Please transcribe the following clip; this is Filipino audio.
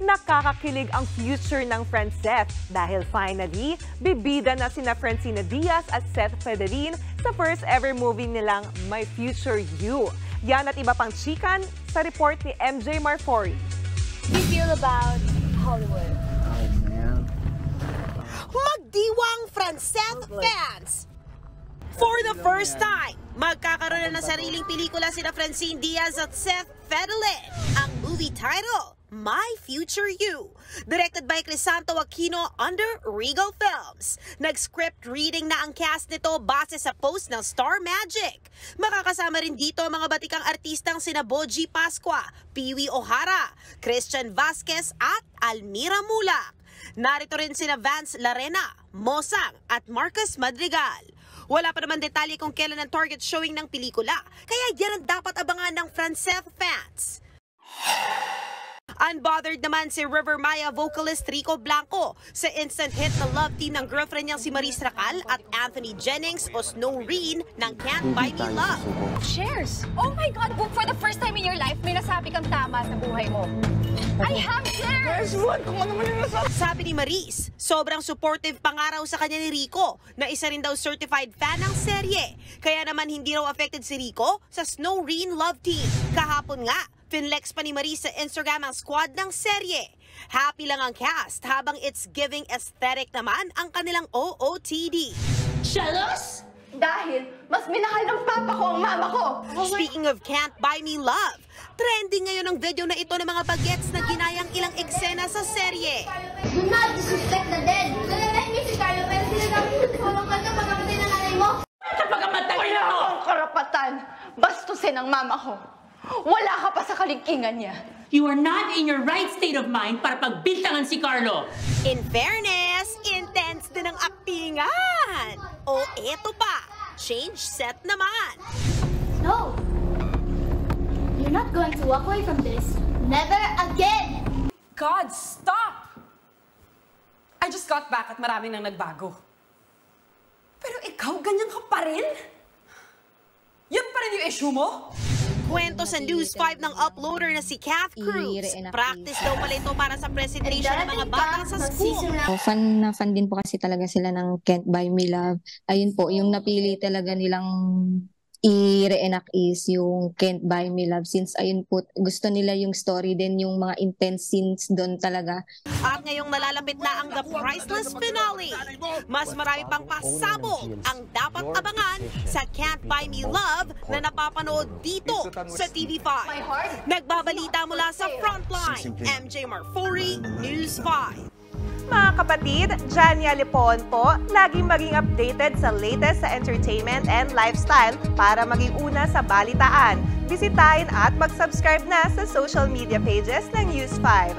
nakakakilig ang future ng Franceth dahil finally, bibida na sina Francina Diaz at Seth Federin sa first ever movie nilang My Future You. Yan at iba pang chikan sa report ni MJ Marfori. How do you feel about Hollywood? Oh, man. Magdiwang Franceth fans! For the first time, magkakaroon na ng sariling pelikula sina Francine Diaz at Seth Federin. Ang movie title, My Future You, directed by Crisanto Aquino under Regal Films. Nag-script reading na ang cast nito base sa post ng Star Magic. Makakasama rin dito mga batikang artistang sina Boji Pascua, Piwi O'Hara, Christian Vasquez at Almira Mulak. Narito rin sina Vance Larena, Mosang at Marcus Madrigal. Wala pa naman detalye kung kailan ang target showing ng pelikula, kaya yan ang dapat abangan ng Franceth fans. Unbothered naman si River Maya vocalist Rico Blanco sa instant hit na love team ng girlfriend niyang si Maris Racal at Anthony Jennings o Snowreen ng Can't Buy Me Love. Shares! Oh my God! For the first time in your life, may nasabi kang tama sa buhay mo. I have shares! Sabi ni Maris, sobrang supportive pangaraw sa kanya ni Rico na isa rin daw certified fan ng serye. Kaya naman hindi raw affected si Rico sa Snowreen love team. Kahapon nga, finlex pa ni Maris sa Instagram ang squad ng serye. Happy lang ang cast habang it's giving aesthetic naman ang kanilang OOTD. Jealous? Dahil mas minahal ng papa ko ang mama ko. Speaking of Can't Buy Me Love, trending ngayon ang video na ito ng mga bagets na ginayang ilang eksena sa serye. Do not disrespect the dead. Nalalag niyo si Carlo pero sinasabi ko lang ka pagkamatay ng nanay mo. Pagkamatay na ako ang karapatan, bastusin ang mama ko. Wala ka pa sa kaligkingan niya. You are not in your right state of mind para pagbintangan si Carlo. In fairness, intense din ang aktingan. O eto pa, change set naman. No. You're not going to walk away from this. Never again. God, stop! I just got back at marami nang nagbago. Pero ikaw, ganyan ka pa rin? Yan pa rin yung issue mo? Kwento sa News 5 ng uploader na si Kath Cruz. Practice daw pala ito para sa presentation ng mga bata sa school. Fan na fan din po kasi talaga sila ng Can't Buy Me Love. Ayun po, yung napili talaga nilang i-reenact is yung Can't Buy Me Love since ayun po, gusto nila yung story din, yung mga intense scenes doon talaga. At ngayong nalalapit na ang The Priceless Finale, mas marami pang pasabog ang dapat abangan sa Can't Buy Me Love na napapanood dito sa TV5. Nagbabalita mula sa Frontline, MJ Marfori, News 5. Mga kapatid, Jania Lipon po, laging maging updated sa latest sa entertainment and lifestyle para maging una sa balitaan. Bisitahin at mag-subscribe na sa social media pages ng News 5.